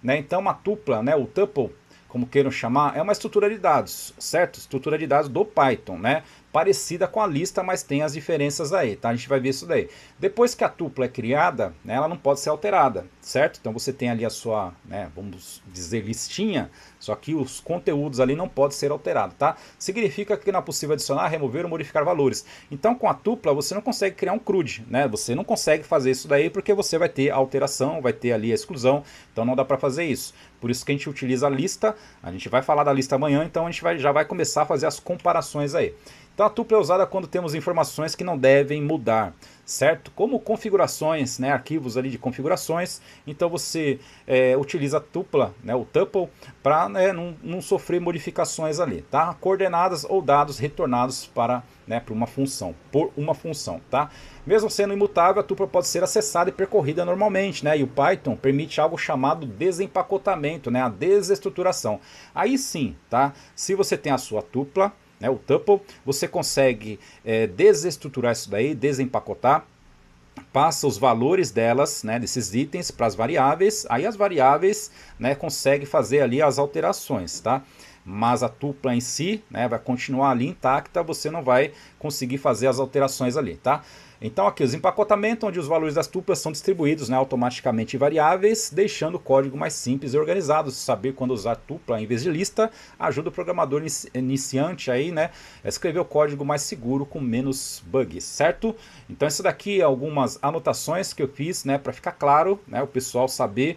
né? Então uma tupla, né, o tuple, como queiram chamar, é uma estrutura de dados, certo? Estrutura de dados do Python, né? Parecida com a lista, mas tem as diferenças aí, tá? A gente vai ver isso daí. Depois que a tupla é criada, né, ela não pode ser alterada, certo? Então você tem ali a sua, né, vamos dizer, listinha, só que os conteúdos ali não podem ser alterados, tá? Significa que não é possível adicionar, remover ou modificar valores. Então com a tupla você não consegue criar um CRUD, né? Você não consegue fazer isso daí porque você vai ter alteração, vai ter ali a exclusão, então não dá para fazer isso. Por isso que a gente utiliza a lista, a gente vai falar da lista amanhã, então a gente já vai começar a fazer as comparações aí. Então a tupla é usada quando temos informações que não devem mudar, certo? Como configurações, né, arquivos ali de configurações, então você utiliza a tupla, né, o tuple, para, né, não sofrer modificações ali, tá? Coordenadas ou dados retornados para, né, por uma função, tá? Mesmo sendo imutável, a tupla pode ser acessada e percorrida normalmente, né? E o Python permite algo chamado desempacotamento, né? A desestruturação. Aí sim, tá? Se você tem a sua tupla, né, o tuple, você consegue desestruturar isso daí, desempacotar, passa os valores delas, né, desses itens para as variáveis, aí as variáveis, né, consegue fazer ali as alterações, tá? Mas a tupla em si, né, vai continuar ali intacta, você não vai conseguir fazer as alterações ali, tá? Então aqui os empacotamentos, onde os valores das tuplas são distribuídos, né, automaticamente em variáveis, deixando o código mais simples e organizado. Saber quando usar tupla em vez de lista ajuda o programador iniciante aí, né, a escrever o código mais seguro com menos bugs, certo? Então isso daqui é algumas anotações que eu fiz, né, para ficar claro, né, o pessoal saber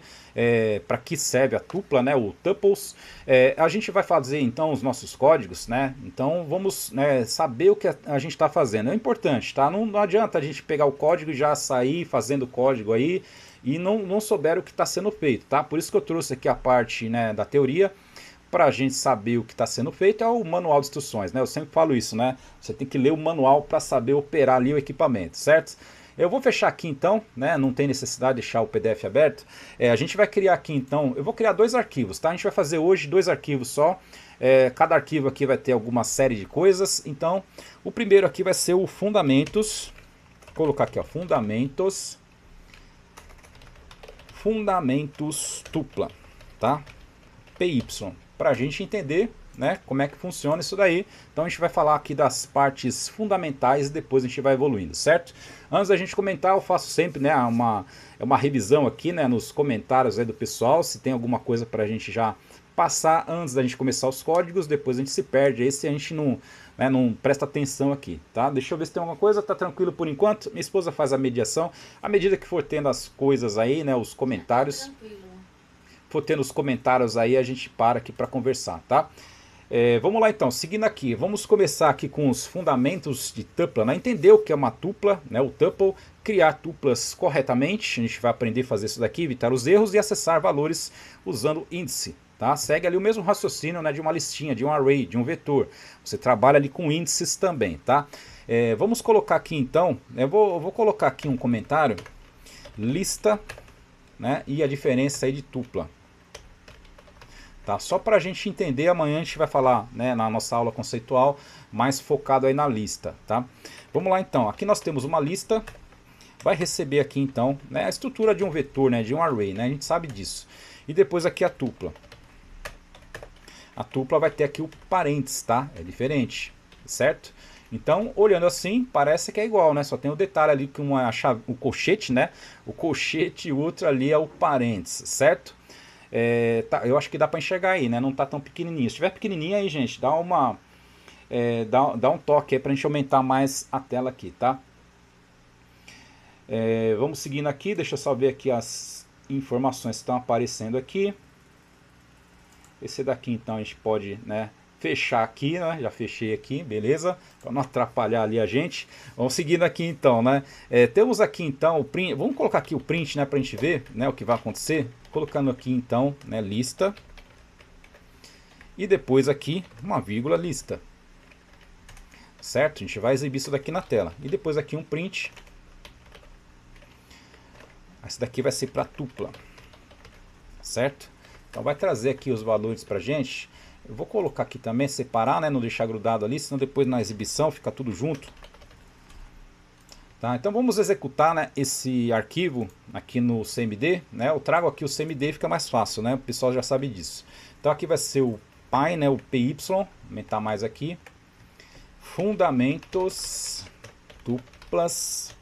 para que serve a tupla, né, o tuples. A gente vai fazer então os nossos códigos, né? Então vamos, né, saber o que a gente está fazendo. É importante, tá? Não adianta a gente pegar o código e já sair fazendo código aí e não souber o que está sendo feito, tá? Por isso que eu trouxe aqui a parte, né, da teoria. Para a gente saber o que está sendo feito é o manual de instruções, né? Eu sempre falo isso, né? Você tem que ler o manual para saber operar ali o equipamento, certo? Eu vou fechar aqui então, né? Não tem necessidade de deixar o PDF aberto. A gente vai criar aqui então, eu vou criar dois arquivos, tá? A gente vai fazer hoje dois arquivos só. Cada arquivo aqui vai ter alguma série de coisas. Então, o primeiro aqui vai ser o fundamentos. Vou colocar aqui, ó, fundamentos tupla, tá? PY, para a gente entender, né, como é que funciona isso daí. Então a gente vai falar aqui das partes fundamentais e depois a gente vai evoluindo, certo? Antes da gente comentar, eu faço sempre, né, uma revisão aqui, né, nos comentários aí do pessoal, se tem alguma coisa para a gente já passar antes da gente começar os códigos, depois a gente se perde aí se a gente não, né, não presta atenção aqui, tá? Deixa eu ver se tem alguma coisa, tá tranquilo por enquanto. Minha esposa faz a mediação, à medida que for tendo as coisas aí, né, os comentários, for tendo os comentários aí, a gente para aqui para conversar, tá? Vamos lá então, seguindo aqui, vamos começar aqui com os fundamentos de tupla, né? Entender o que é uma tupla, né? O tuple, criar tuplas corretamente, a gente vai aprender a fazer isso daqui, evitar os erros e acessar valores usando índice, tá? Segue ali o mesmo raciocínio, né, de uma listinha, de um array, de um vetor. Você trabalha ali com índices também, tá? Vamos colocar aqui então, eu vou colocar aqui um comentário, lista, né, e a diferença aí de tupla. Tá? Só para a gente entender, amanhã a gente vai falar, né, na nossa aula conceitual, mais focado aí na lista. Tá? Vamos lá então, aqui nós temos uma lista, vai receber aqui então, né, a estrutura de um vetor, né, de um array, né, a gente sabe disso. E depois aqui a tupla. A tupla vai ter aqui o parênteses, tá? É diferente, certo? Então, olhando assim, parece que é igual, né? Só tem o detalhe ali que uma chave, o colchete, né? O colchete e o outro ali é o parênteses, certo? Tá, eu acho que dá para enxergar aí, né? Não tá tão pequenininho. Se tiver pequenininho aí, gente, dá um toque aí pra gente aumentar mais a tela aqui, tá? Vamos seguindo aqui, deixa eu só ver aqui as informações que estão aparecendo aqui. Esse daqui então a gente pode, né, fechar aqui, né? Já fechei aqui, beleza? Para não atrapalhar ali a gente. Vamos seguindo aqui então, né? Temos aqui então o print, vamos colocar aqui o print, né, para a gente ver, né, o que vai acontecer. Colocando aqui então, né, lista. E depois aqui uma vírgula lista. Certo? A gente vai exibir isso daqui na tela. E depois aqui um print. Esse daqui vai ser para tupla. Certo? Então vai trazer aqui os valores para a gente. Eu vou colocar aqui também, separar, né? Não deixar grudado ali, senão depois na exibição fica tudo junto. Tá? Então vamos executar, né, esse arquivo aqui no CMD, né? Eu trago aqui o CMD, fica mais fácil, né? O pessoal já sabe disso. Então aqui vai ser o Py, né, o PY, aumentar mais aqui. Fundamentos tuplas.py,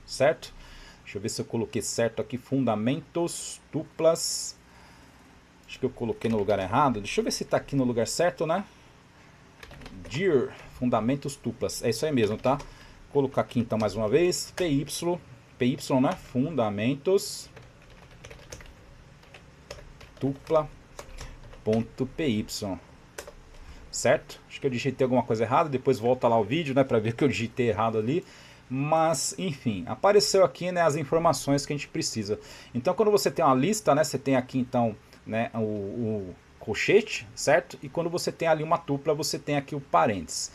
certo? Deixa eu ver se eu coloquei certo aqui, fundamentos tuplas. Acho que eu coloquei no lugar errado. Deixa eu ver se está aqui no lugar certo, né? Dir, fundamentos tuplas. É isso aí mesmo, tá? Vou colocar aqui então mais uma vez. PY, né? Fundamentos tupla.py. Certo? Acho que eu digitei alguma coisa errada. Depois volta lá o vídeo, né? Para ver que eu digitei errado ali. Mas, enfim, apareceu aqui, né, as informações que a gente precisa. Então, quando você tem uma lista, né? Você tem aqui então, né, o colchete, certo? E quando você tem ali uma tupla, você tem aqui o parênteses.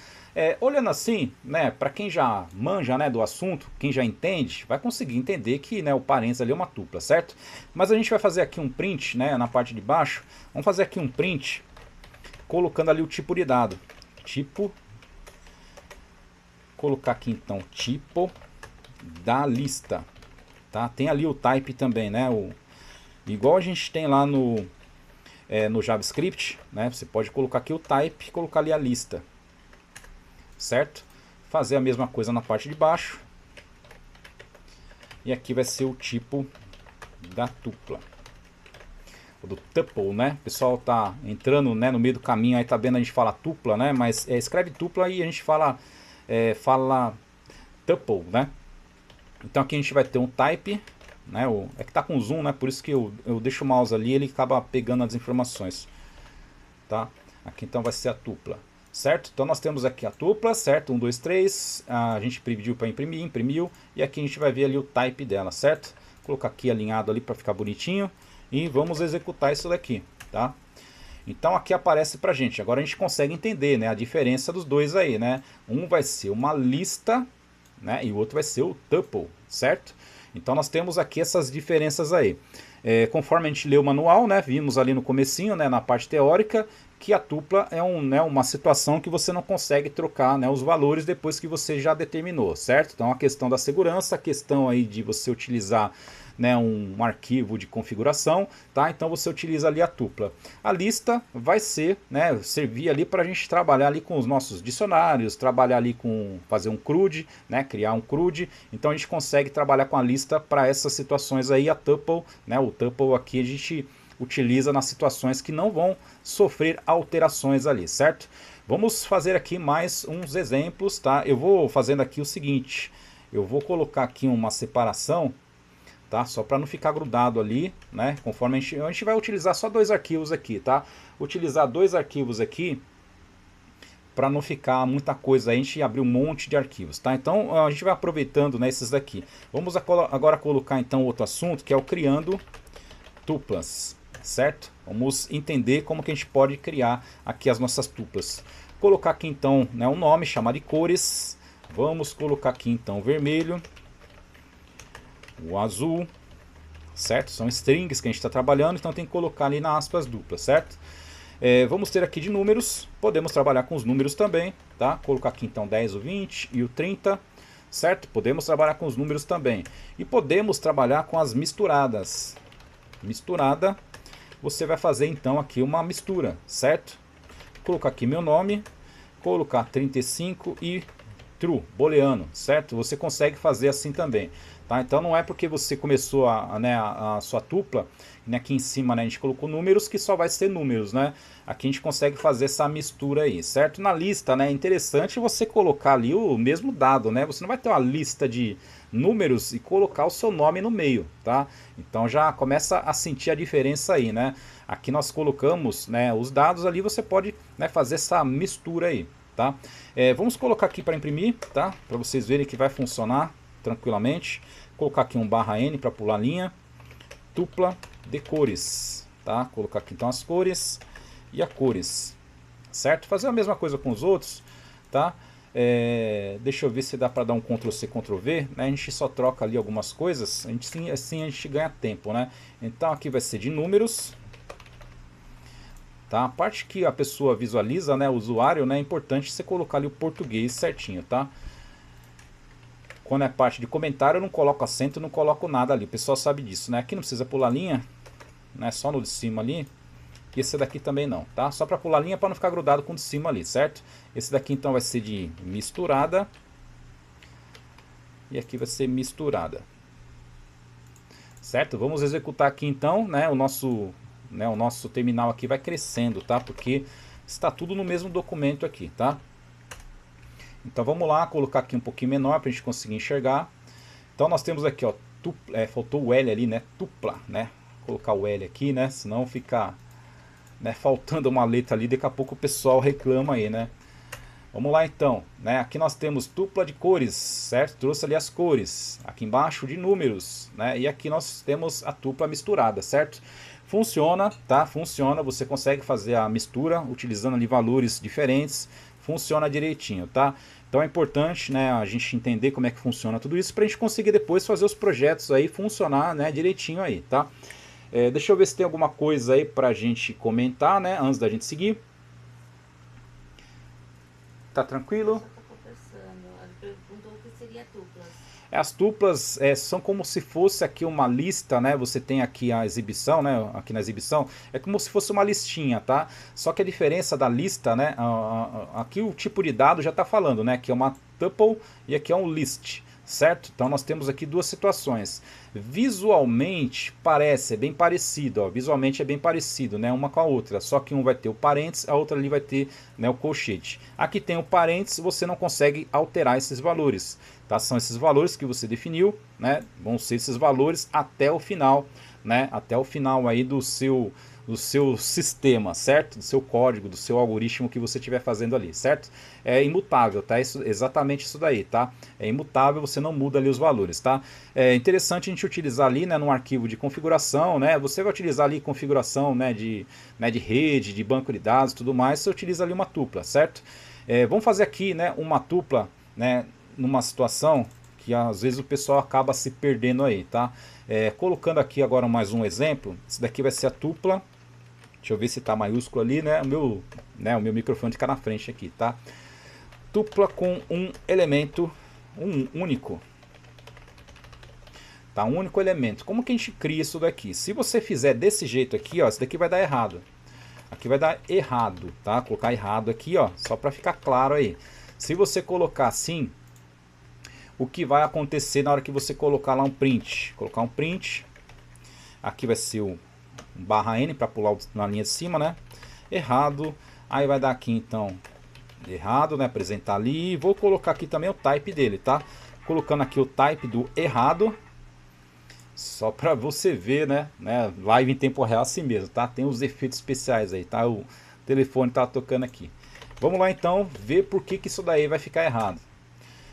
Olhando assim, né, para quem já manja, né, do assunto, quem já entende, vai conseguir entender que, né, o parênteses ali é uma tupla, certo? Mas a gente vai fazer aqui um print, né, na parte de baixo. Vamos fazer aqui um print colocando ali o tipo de dado. Tipo, colocar aqui então tipo da lista, tá? Tem ali o type também, né? Igual a gente tem lá no JavaScript, né? Você pode colocar aqui o type e colocar ali a lista, certo? Fazer a mesma coisa na parte de baixo. E aqui vai ser o tipo da tupla, do tuple, né? O pessoal tá entrando, né, no meio do caminho, aí tá vendo a gente fala tupla, né? Mas escreve tupla e a gente fala tuple, né? Então aqui a gente vai ter um type, né? É que tá com zoom, né? Por isso que eu deixo o mouse ali, ele acaba pegando as informações, tá? Aqui então vai ser a tupla, certo? Então nós temos aqui a tupla, certo? 1, 2, 3, a gente pediu para imprimir, imprimiu, e aqui a gente vai ver ali o type dela, certo? Vou colocar aqui alinhado ali para ficar bonitinho, e vamos executar isso daqui, tá? Então aqui aparece pra gente, agora a gente consegue entender, né, a diferença dos dois aí, né? Um vai ser uma lista, né, e o outro vai ser o tuple, certo? Então nós temos aqui essas diferenças aí. Conforme a gente leu o manual, né, vimos ali no comecinho, né, na parte teórica, que a tupla é uma situação que você não consegue trocar, né, os valores depois que você já determinou, certo? Então a questão da segurança, a questão aí de você utilizar, né, um arquivo de configuração, tá? Então você utiliza ali a tupla. A lista vai ser, né, servir ali para a gente trabalhar ali com os nossos dicionários, trabalhar ali com fazer um CRUD, né, criar um CRUD. Então a gente consegue trabalhar com a lista para essas situações aí. A tuple, né, o tuple aqui a gente utiliza nas situações que não vão sofrer alterações ali, certo? Vamos fazer aqui mais uns exemplos, tá? Eu vou fazendo aqui o seguinte, eu vou colocar aqui uma separação, tá? Só para não ficar grudado ali, né? Conforme a gente vai utilizar só 2 arquivos aqui, tá? Utilizar 2 arquivos aqui para não ficar muita coisa, a gente abrir um monte de arquivos, tá? Então a gente vai aproveitando, né, esses daqui. Vamos agora colocar então outro assunto, que é o criando tuplas, certo? Vamos entender como que a gente pode criar aqui as nossas tuplas. Colocar aqui então, né, um nome, chamar de cores. Vamos colocar aqui então o vermelho, o azul, certo? São strings que a gente está trabalhando, então tem que colocar ali na aspas duplas, certo? Vamos ter aqui de números, podemos trabalhar com os números também, tá? Colocar aqui então 10, o 20 e o 30, certo? Podemos trabalhar com os números também. E podemos trabalhar com as misturadas. Misturada, você vai fazer então aqui uma mistura, certo? Colocar aqui meu nome, colocar 35 e true, booleano, certo? Você consegue fazer assim também, tá? Então não é porque você começou a sua tupla, né, aqui em cima, né, a gente colocou números, que só vai ser números, né? Aqui a gente consegue fazer essa mistura aí, certo? Na lista, né, é interessante você colocar ali o mesmo dado, né? Você não vai ter uma lista de números e colocar o seu nome no meio, tá? Então já começa a sentir a diferença aí, né? Aqui nós colocamos, né, os dados ali, você pode, né, fazer essa mistura aí, tá? Vamos colocar aqui para imprimir, tá? Para vocês verem que vai funcionar tranquilamente. Colocar aqui um /n para pular a linha. Tupla de cores, tá? Colocar aqui então as cores e a cores, certo? Fazer a mesma coisa com os outros, tá? Deixa eu ver se dá para dar um Ctrl+C, Ctrl+V, né? A gente só troca ali algumas coisas, assim a gente ganha tempo, né? Então aqui vai ser de números, tá? A parte que a pessoa visualiza, né, o usuário, né, é importante você colocar ali o português certinho, tá? quando é parte de comentário eu não coloco acento, não coloco nada ali, o pessoal sabe disso, né? Aqui não precisa pular linha, né? Só no de cima ali. E esse daqui também não, tá? Só para pular linha para não ficar grudado com o de cima ali, certo? Esse daqui então vai ser de misturada. E aqui vai ser misturada. Certo? Vamos executar aqui então, né? O nosso terminal aqui vai crescendo, tá? Porque está tudo no mesmo documento aqui, tá? Então vamos lá, colocar aqui um pouquinho menor para a gente conseguir enxergar. Então nós temos aqui, ó, faltou o L ali, né? Tupla, né? Vou colocar o L aqui, né? Senão fica, né, faltando uma letra ali, daqui a pouco o pessoal reclama aí, né? Vamos lá então, né? Aqui nós temos tupla de cores, certo? Trouxe ali as cores. Aqui embaixo de números, né? E aqui nós temos a tupla misturada, certo? Funciona, tá? Funciona, você consegue fazer a mistura utilizando ali valores diferentes. Funciona direitinho, tá? Então é importante, né, a gente entender como é que funciona tudo isso para a gente conseguir depois fazer os projetos aí funcionar, né, direitinho aí, tá? Deixa eu ver se tem alguma coisa aí pra gente comentar, né, antes da gente seguir. Tá tranquilo? Ela perguntou o que seria tuplas. As tuplas são como se fosse aqui uma lista, né? Você tem aqui a exibição, né? Aqui na exibição é como se fosse uma listinha, tá? Só que a diferença da lista, né? Aqui o tipo de dado já está falando, né? Que é uma tuple e aqui é um list, certo? Então nós temos aqui duas situações. Visualmente parece, é bem parecido, ó. Visualmente é bem parecido, né? Uma com a outra, só que um vai ter o parênteses, a outra ali vai ter, né, o colchete. Aqui tem o parênteses, você não consegue alterar esses valores, tá? São esses valores que você definiu, né? Vão ser esses valores até o final, né? Até o final aí do seu sistema, certo? Do seu código, do seu algoritmo que você estiver fazendo ali, certo? É imutável, tá? Exatamente isso daí, tá? É imutável, você não muda ali os valores, tá? É interessante a gente utilizar ali, né, num arquivo de configuração, né? Você vai utilizar ali configuração, né, de rede, de banco de dados, tudo mais, você utiliza ali uma tupla, certo? Vamos fazer aqui, né, uma tupla, né, numa situação que às vezes o pessoal acaba se perdendo aí, tá? Colocando aqui agora mais um exemplo, esse daqui vai ser a tupla. Deixa eu ver se tá maiúsculo ali, né? O meu microfone fica na frente aqui, tá? Tupla com um elemento, um único. Tá? Um único elemento. Como que a gente cria isso daqui? Se você fizer desse jeito aqui, ó, isso daqui vai dar errado. Aqui vai dar errado, tá? Colocar errado aqui, ó, só para ficar claro aí. Se você colocar assim, o que vai acontecer na hora que você colocar lá um print? Colocar um print. Aqui vai ser o barra N para pular na linha de cima, né? Errado. Aí vai dar aqui então errado, né? Apresentar ali. Vou colocar aqui também o type dele, tá? Colocando aqui o type do errado. Só para você ver, né? Live em tempo real assim mesmo, tá? Tem os efeitos especiais aí, tá? O telefone tá tocando aqui. Vamos lá então ver por que isso daí vai ficar errado.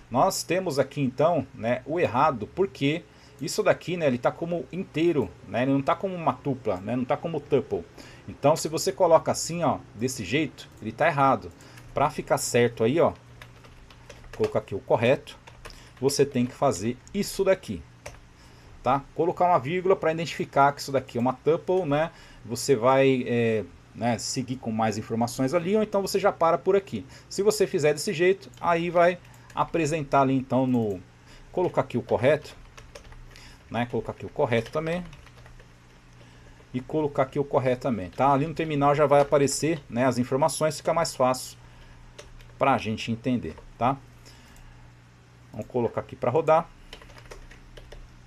Nós temos aqui então, né, o errado, porque isso daqui, né, ele está como inteiro, né, ele não está como uma tupla, né, não está como tuple. Então se você coloca assim, ó, desse jeito, ele está errado. Para ficar certo aí, ó, vou colocar aqui o correto, você tem que fazer isso daqui, tá? Colocar uma vírgula para identificar que isso daqui é uma tuple, né? Você vai né, seguir com mais informações ali, ou então você já para por aqui. Se você fizer desse jeito, aí vai apresentar ali então no... Colocar aqui o correto, né? Colocar aqui o correto também. E colocar aqui o correto também, tá? Ali no terminal já vai aparecer, né, as informações, fica mais fácil pra gente entender, tá? Vamos colocar aqui para rodar.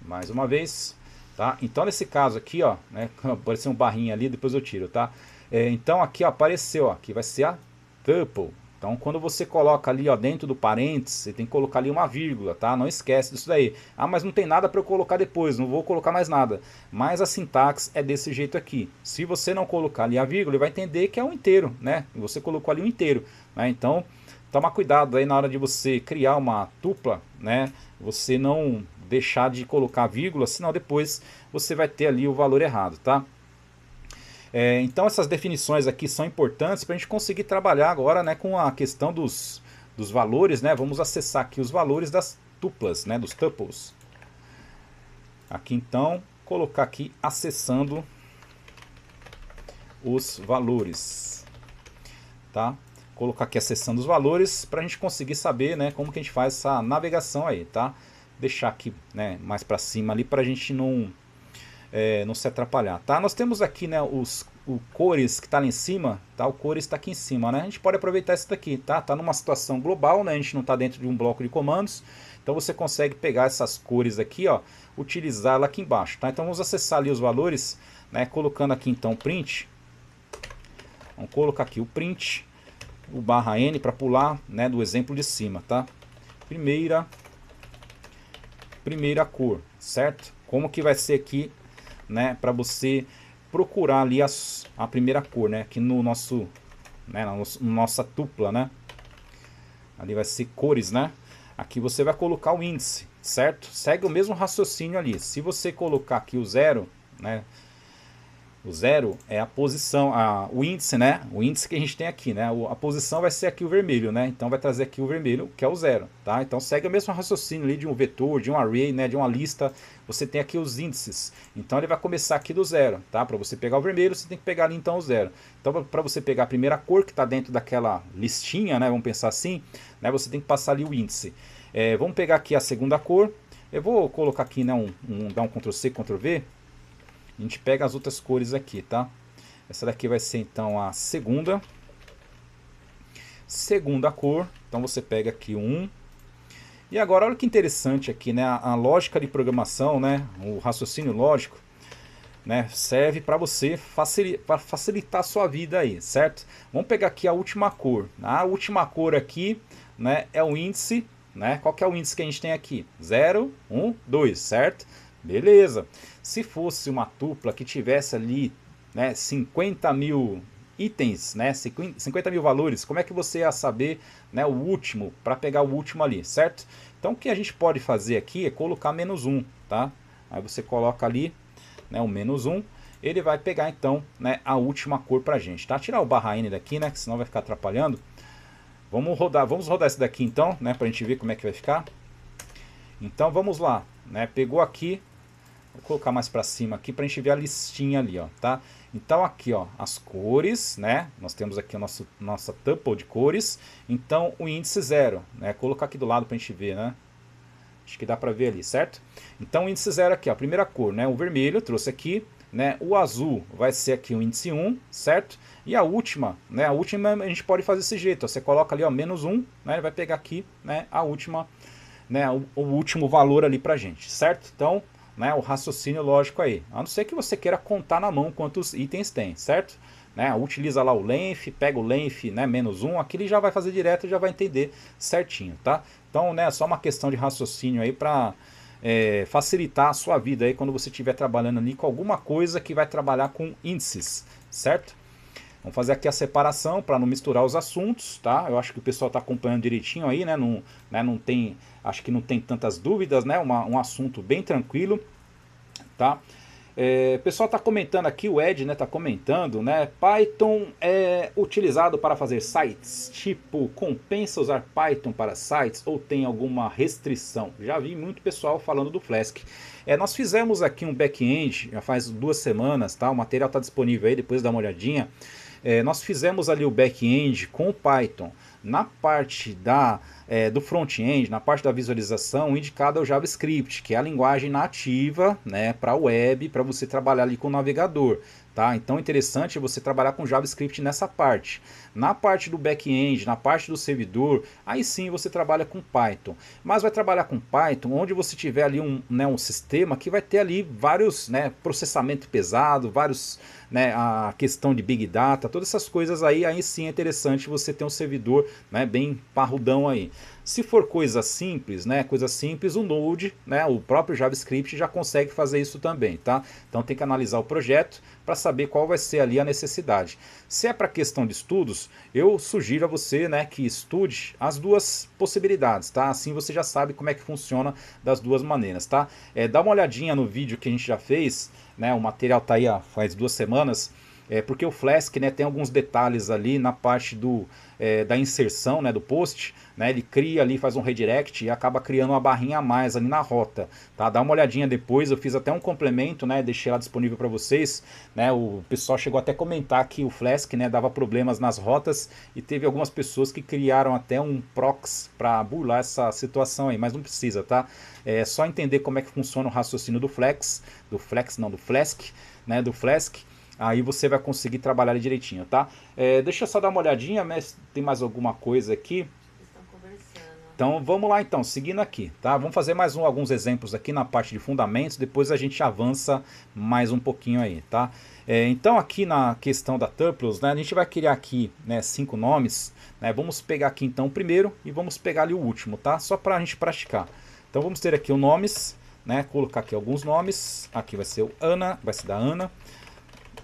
Mais uma vez, tá? Então nesse caso aqui, ó, né, apareceu um barrinho ali, depois eu tiro, tá? Então aqui, ó, apareceu, ó, aqui vai ser a tuple. Então quando você coloca ali, ó, dentro do parênteses, você tem que colocar ali uma vírgula, tá? Não esquece disso daí. Ah, mas não tem nada para eu colocar depois, não vou colocar mais nada. Mas a sintaxe é desse jeito aqui. Se você não colocar ali a vírgula, ele vai entender que é um inteiro, né? Você colocou ali um inteiro, né? Então toma cuidado aí na hora de você criar uma tupla, né? Você não deixar de colocar vírgula, senão depois você vai ter ali o valor errado, tá? Então essas definições aqui são importantes para a gente conseguir trabalhar agora, né, com a questão dos valores, né? Vamos acessar aqui os valores das tuplas, né, dos tuples. Aqui então, colocar aqui acessando os valores, tá? Colocar aqui acessando os valores para a gente conseguir saber, né, como que a gente faz essa navegação aí, tá? deixar aqui, né, mais para cima ali para a gente não se atrapalhar, tá? Nós temos aqui, né, o cores que está lá em cima, tá? O cores está aqui em cima, né? A gente pode aproveitar isso daqui, tá? Tá numa situação global, né? A gente não está dentro de um bloco de comandos, então você consegue pegar essas cores aqui, ó, utilizá-la aqui embaixo, tá? Então vamos acessar ali os valores, né? Colocando aqui então print, vamos colocar aqui o print, o barra N para pular, né, do exemplo de cima, tá? Primeira cor, certo? Como que vai ser aqui, né, para você procurar ali a primeira cor, né, aqui no nosso, né, na nossa tupla, né, ali vai ser cores, né, aqui você vai colocar o índice, certo? Segue o mesmo raciocínio ali, se você colocar aqui o 0, né, o 0 é a posição, o índice, né? O índice que a gente tem aqui, né? A posição vai ser aqui o vermelho, né? Então vai trazer aqui o vermelho, que é o 0, tá? Então segue o mesmo raciocínio ali de um vetor, de um array, né? De uma lista. Você tem aqui os índices. Então ele vai começar aqui do 0, tá? Para você pegar o vermelho, você tem que pegar ali então o 0. Então para você pegar a primeira cor que está dentro daquela listinha, né? Vamos pensar assim, né? Você tem que passar ali o índice. Vamos pegar aqui a segunda cor. Eu vou colocar aqui, né? Dar um Ctrl C, Ctrl V. A gente pega as outras cores aqui, tá? Essa daqui vai ser então a segunda cor. Então você pega aqui um. E agora olha que interessante aqui, né? A lógica de programação, né? O raciocínio lógico, né? Serve para você facilitar a sua vida aí, certo? Vamos pegar aqui a última cor. A última cor aqui, né? É o índice, né? Qual que é o índice que a gente tem aqui? 0, 1, 2, certo? Beleza. Se fosse uma tupla que tivesse ali, né, 50 mil itens, né, 50 mil valores, como é que você ia saber, né, o último, para pegar o último ali, certo? Então o que a gente pode fazer aqui é colocar -1, tá? Aí você coloca ali, né, o -1, ele vai pegar então, né, a última cor pra gente, tá? Tirar o barra N daqui, né, que senão vai ficar atrapalhando. Vamos rodar esse daqui então, né, pra gente ver como é que vai ficar. Então vamos lá, né, pegou aqui. Vou colocar mais para cima aqui para a gente ver a listinha ali, ó, tá? Então aqui, ó, as cores, né? Nós temos aqui a nossa tuple de cores. Então o índice 0, né? Colocar aqui do lado para a gente ver, né? Acho que dá para ver ali, certo? Então o índice 0 aqui, ó, a primeira cor, né? O vermelho trouxe aqui, né? O azul vai ser aqui o índice 1, certo? E a última, né? A última a gente pode fazer desse jeito, ó, você coloca ali, ó, -1, né? Ele vai pegar aqui, né? A última, né? O último valor ali pra gente, certo? Então, né, o raciocínio lógico aí, a não ser que você queira contar na mão quantos itens tem, certo? Né, utiliza lá o length, pega o length, né, -1, aqui ele já vai fazer direto e já vai entender certinho, tá? Então, né, só uma questão de raciocínio aí para facilitar a sua vida aí quando você estiver trabalhando ali com alguma coisa que vai trabalhar com índices, certo? Vamos fazer aqui a separação para não misturar os assuntos, tá? Eu acho que o pessoal está acompanhando direitinho aí, né? Não tem, acho que não tem tantas dúvidas, né? Um assunto bem tranquilo, tá? O pessoal está comentando aqui, o Ed, né? Está comentando, né? Python é utilizado para fazer sites, tipo, compensa usar Python para sites ou tem alguma restrição? Já vi muito pessoal falando do Flask. Nós fizemos aqui um back-end, já faz 2 semanas, tá? O material está disponível aí, depois dá uma olhadinha. Nós fizemos ali o back-end com o Python. Na parte do front-end, na parte da visualização, indicado é o JavaScript, que é a linguagem nativa, né, para a web, para você trabalhar ali com o navegador. Tá? Então é interessante você trabalhar com JavaScript nessa parte. Na parte do back-end, na parte do servidor, aí sim você trabalha com Python. Mas vai trabalhar com Python onde você tiver ali um sistema que vai ter ali vários, né, processamento pesado, vários, né, a questão de Big Data, todas essas coisas aí sim é interessante você ter um servidor, né, bem parrudão aí. Se for coisa simples, o Node, né, o próprio JavaScript já consegue fazer isso também, tá? Então tem que analisar o projeto para saber qual vai ser ali a necessidade. Se é para questão de estudos, eu sugiro a você, né, que estude as duas possibilidades, tá? Assim você já sabe como é que funciona das duas maneiras, tá? Dá uma olhadinha no vídeo que a gente já fez, né? O material tá aí, ó, faz 2 semanas. porque o Flask, né, tem alguns detalhes ali na parte da inserção, né, do post, né, ele cria ali, faz um redirect e acaba criando uma barrinha a mais ali na rota, tá? Dá uma olhadinha depois, eu fiz até um complemento, né, deixei lá disponível para vocês, né, o pessoal chegou até a comentar que o Flask, né, dava problemas nas rotas e teve algumas pessoas que criaram até um proxy para burlar essa situação aí, mas não precisa, tá? É só entender como é que funciona o raciocínio do Flask, do Flask, né, do Flask. Aí você vai conseguir trabalhar ele direitinho, tá? Deixa eu só dar uma olhadinha, mas tem mais alguma coisa aqui. Eles estão conversando. Então vamos lá então, seguindo aqui, tá? Vamos fazer mais alguns exemplos aqui na parte de fundamentos, depois a gente avança mais um pouquinho aí, tá? Então aqui na questão da tuples, né, a gente vai criar aqui, né, 5 nomes, né? Vamos pegar aqui então o primeiro e vamos pegar ali o último, tá? Só para a gente praticar. Então vamos ter aqui os nomes, né? Colocar aqui alguns nomes, aqui vai ser o Ana, vai ser da Ana,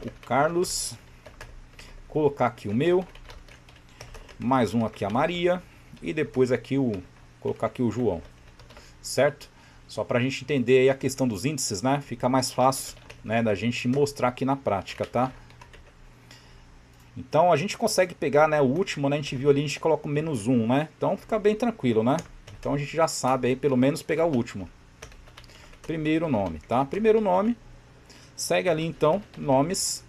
o Carlos, colocar aqui o meu, mais um aqui a Maria e depois aqui colocar aqui o João, certo? Só para a gente entender aí a questão dos índices, né? Fica mais fácil, né, da gente mostrar aqui na prática, tá? Então a gente consegue pegar, né, o último, né, a gente viu ali, a gente coloca o -1, né? Então fica bem tranquilo, né? Então a gente já sabe aí pelo menos pegar o último. Primeiro nome, tá? Primeiro nome. Segue ali então, nomes,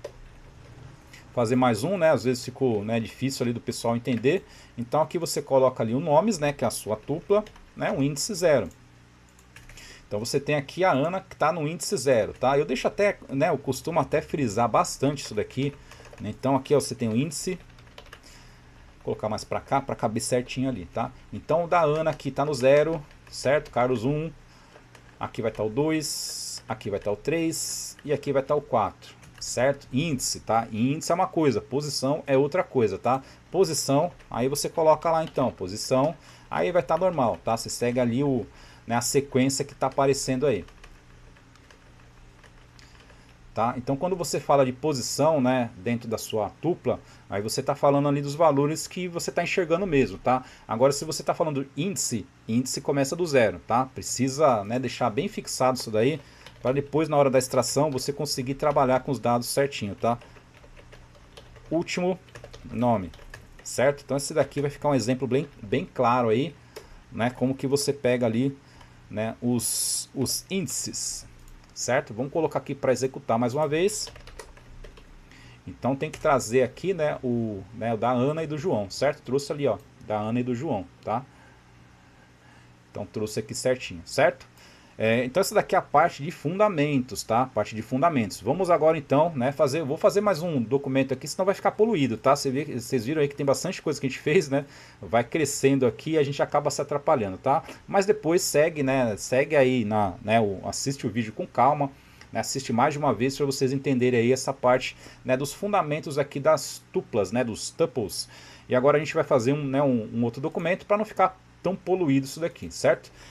fazer mais um, né? Às vezes ficou, né, difícil ali do pessoal entender. Então aqui você coloca ali o nomes, né, que é a sua tupla, né, o índice 0. Então você tem aqui a Ana que está no índice 0, tá? Eu deixo até, né, eu costumo até frisar bastante isso daqui. Então aqui ó, você tem o índice, vou colocar mais para cá, para caber certinho ali, tá? Então o da Ana aqui está no 0, certo? Carlos 1, aqui vai estar o 2, aqui vai estar o 3 e aqui vai estar o 4, certo? Índice, tá? Índice é uma coisa, posição é outra coisa, tá? Posição, aí você coloca lá então, posição, aí vai estar normal, tá? Você segue ali né, a sequência que está aparecendo aí. Tá? Então quando você fala de posição, né, dentro da sua tupla, aí você está falando ali dos valores que você está enxergando mesmo, tá? Agora se você está falando índice, índice começa do 0, tá? Precisa, né, deixar bem fixado isso daí, para depois na hora da extração você conseguir trabalhar com os dados certinho, tá? Último nome, certo? Então esse daqui vai ficar um exemplo bem claro aí, né, como que você pega ali, né, os índices, certo? Vamos colocar aqui para executar mais uma vez. Então tem que trazer aqui, né, o da Ana e do João, certo? Trouxe ali, ó, da Ana e do João, tá? Então trouxe aqui certinho, certo? Então essa daqui é a parte de fundamentos, tá? Parte de fundamentos. Vamos agora então, né, vou fazer mais um documento aqui, senão vai ficar poluído, tá? Vocês viram aí que tem bastante coisa que a gente fez, né? Vai crescendo aqui e a gente acaba se atrapalhando, tá? Mas depois segue, né? Segue aí, assiste o vídeo com calma, né? Assiste mais de uma vez para vocês entenderem aí essa parte, né, dos fundamentos aqui das tuplas, né? Dos tuples. E agora a gente vai fazer um outro documento para não ficar tão poluído isso daqui, certo?